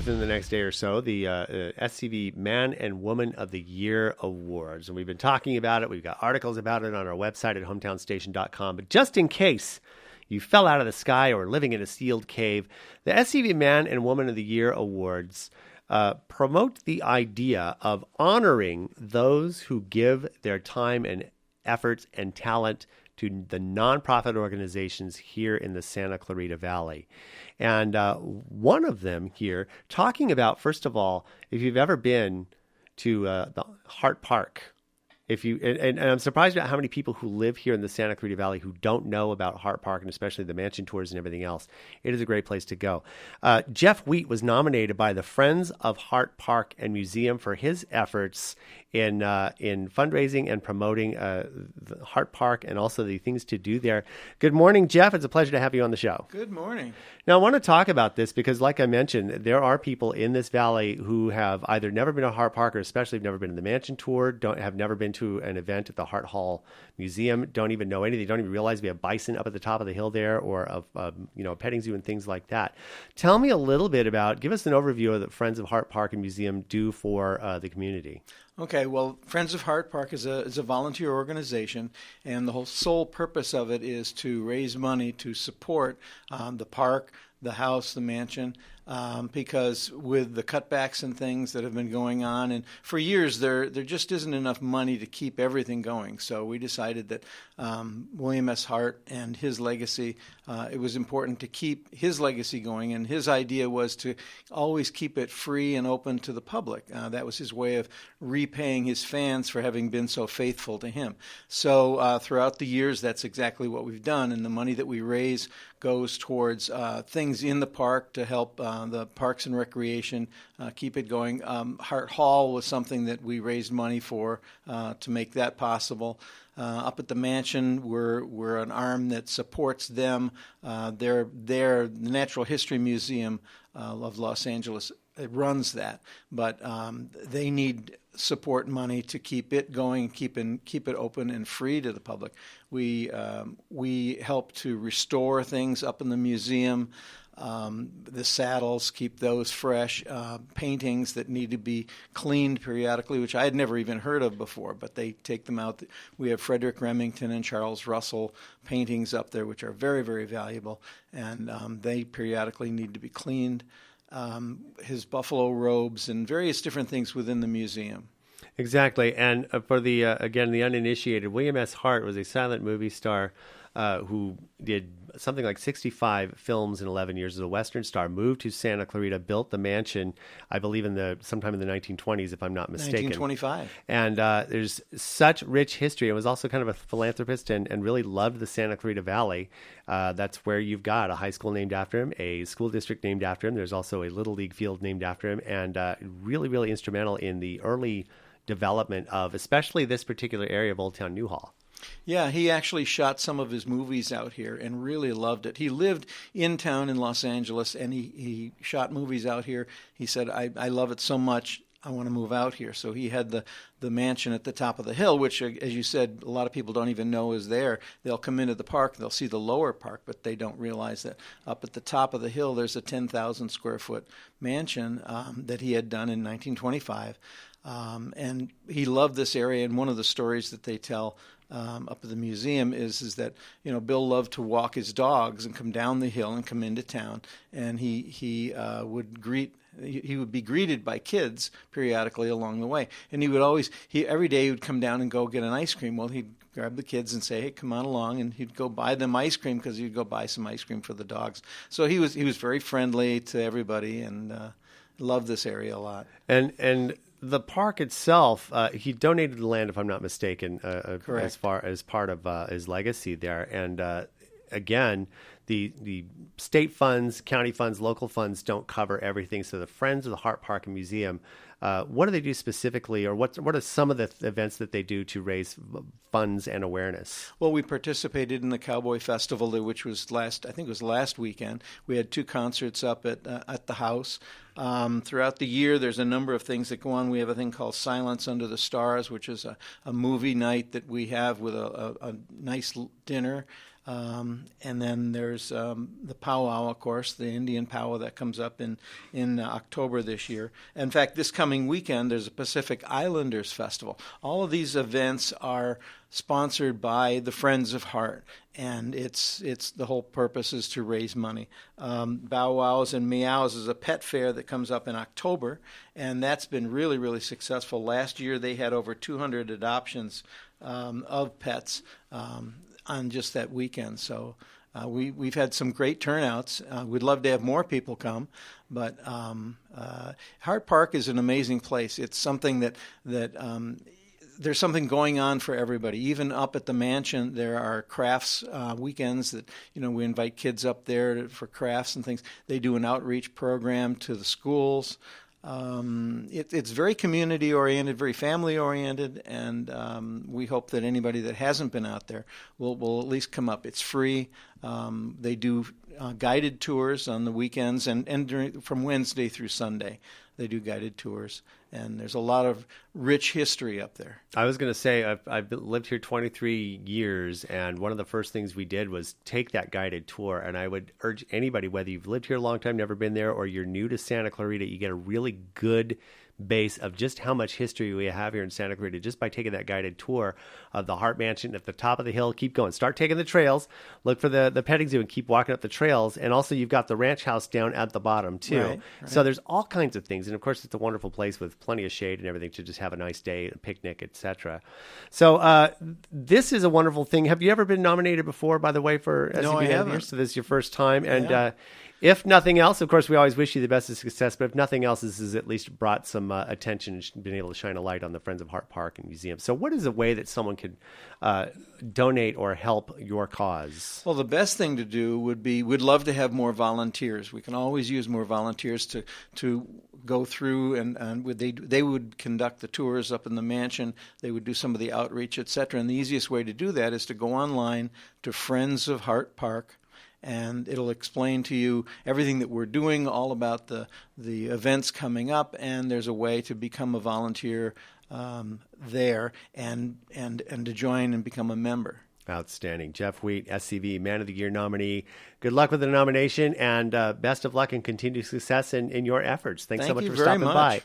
within the next day or so the SCV Man and Woman of the Year Awards. And we've been talking about it. We've got articles about it on our website at hometownstation.com. But just in case you fell out of the sky or living in a sealed cave, the SCV Man and Woman of the Year Awards promote the idea of honoring those who give their time and efforts and talent to the nonprofit organizations here in the Santa Clarita Valley. And one of them here, talking about, first of all, if you've ever been to the Hart Park, and I'm surprised at how many people who live here in the Santa Clarita Valley who don't know about Hart Park, and especially the mansion tours and everything else. It is a great place to go. Jeff Wheat was nominated by the Friends of Hart Park and Museum for his efforts in fundraising and promoting the Hart Park and also the things to do there. Good morning, Jeff. It's a pleasure to have you on the show. Good morning. Now, I want to talk about this because, like I mentioned, there are people in this valley who have either never been to Hart Park or especially have never been to the mansion tour, have never been to an event at the Hart Hall Museum, don't even know anything. They don't even realize we have bison up at the top of the hill there, or a petting zoo and things like that. Tell me a little bit give us an overview of the Friends of Hart Park and Museum do for the community. Okay, well, Friends of Hart Park is a volunteer organization, and the whole sole purpose of it is to raise money to support the park, the house, the mansion, because with the cutbacks and things that have been going on, and for years there just isn't enough money to keep everything going. So we decided that William S. Hart and his legacy, it was important to keep his legacy going, and his idea was to always keep it free and open to the public. That was his way of repaying his fans for having been so faithful to him. So throughout the years, that's exactly what we've done, and the money that we raise goes towards things in the park to help the Parks and Recreation keep it going. Hart Hall was something that we raised money for to make that possible. Up at the mansion, we're an arm that supports them. They're the Natural History Museum of Los Angeles. It runs that, but they need support money to keep it going, keep it open and free to the public. We help to restore things up in the museum. The saddles, keep those fresh. Paintings that need to be cleaned periodically, which I had never even heard of before, but they take them out. We have Frederick Remington and Charles Russell paintings up there, which are very, very valuable, and they periodically need to be cleaned. His buffalo robes and various different things within the museum. Exactly. And for the uninitiated, William S. Hart was a silent movie star who did something like 65 films in 11 years as a Western star, moved to Santa Clarita, built the mansion, I believe sometime in the 1920s, if I'm not mistaken. 1925. And there's such rich history. He was also kind of a philanthropist and really loved the Santa Clarita Valley. That's where you've got a high school named after him, a school district named after him. There's also a Little League field named after him, and really, really instrumental in the early development of especially this particular area of Old Town Newhall. Yeah, he actually shot some of his movies out here and really loved it. He lived in town in Los Angeles, and he shot movies out here. He said, I love it so much, I want to move out here. So he had the mansion at the top of the hill, which, as you said, a lot of people don't even know is there. They'll come into the park, they'll see the lower park, but they don't realize that up at the top of the hill, there's a 10,000 square foot mansion that he had done in 1925. And he loved this area, and one of the stories that they tell up at the museum is that Bill loved to walk his dogs and come down the hill and come into town, and he would be greeted by kids periodically along the way, and every day he would come down and go get an ice cream. Well, he'd grab the kids and say, "Hey, come on along," and he'd go buy them ice cream because he'd go buy some ice cream for the dogs. So he was very friendly to everybody and loved this area a lot. And the park itself, he donated the land, if I'm not mistaken, as part of his legacy there. And again, the state funds, county funds, local funds don't cover everything. So the Friends of the Hart Park and Museum, what do they do specifically, or what are some of the events that they do to raise funds and awareness? Well, we participated in the Cowboy Festival, which was last weekend. We had 2 concerts up at the house. Throughout the year, there's a number of things that go on. We have a thing called Silence Under the Stars, which is a movie night that we have with a nice dinner. And then there's the Pow Wow, of course, the Indian powwow that comes up in October this year. In fact, this coming weekend, there's a Pacific Islanders Festival. All of these events are sponsored by the Friends of Hart, and it's the whole purpose is to raise money. Bow Wows and Meows is a pet fair that comes up in October, and that's been really, really successful. Last year, they had over 200 adoptions of pets on just that weekend. So we've had some great turnouts. We'd love to have more people come, but Hart Park is an amazing place. It's something that there's something going on for everybody. Even up at the mansion, there are crafts weekends that we invite kids up there for crafts and things. They do an outreach program to the schools. It's very community-oriented, very family-oriented, and we hope that anybody that hasn't been out there will at least come up. It's free. They do guided tours on the weekends and from Wednesday through Sunday. They do guided tours, and there's a lot of rich history up there. I was going to say, I've lived here 23 years, and one of the first things we did was take that guided tour, and I would urge anybody, whether you've lived here a long time, never been there, or you're new to Santa Clarita, you get a really good base of just how much history we have here in Santa Clarita just by taking that guided tour of the Hart Mansion at the top of the hill. Keep going. Start taking the trails. Look for the petting zoo and keep walking up the trails. And also you've got the ranch house down at the bottom too. Right. So there's all kinds of things. And of course it's a wonderful place with plenty of shade and everything to just have a nice day, a picnic, etc. So this is a wonderful thing. Have you ever been nominated before, by the way, for SCV? No, I haven't. So this is your first time. And if nothing else, of course, we always wish you the best of success, but if nothing else, this has at least brought some attention and been able to shine a light on the Friends of Hart Park and Museum. So what is a way that someone could donate or help your cause? Well, the best thing to do would be, we'd love to have more volunteers. We can always use more volunteers to go through, and they would conduct the tours up in the mansion. They would do some of the outreach, etc. And the easiest way to do that is to go online to Friends of Hart Park, and it'll explain to you everything that we're doing, all about the events coming up, and there's a way to become a volunteer there and to join and become a member. Outstanding. Jeff Wheat, SCV Man of the Year nominee. Good luck with the nomination, and best of luck and continued success in your efforts. Thanks so much for stopping by.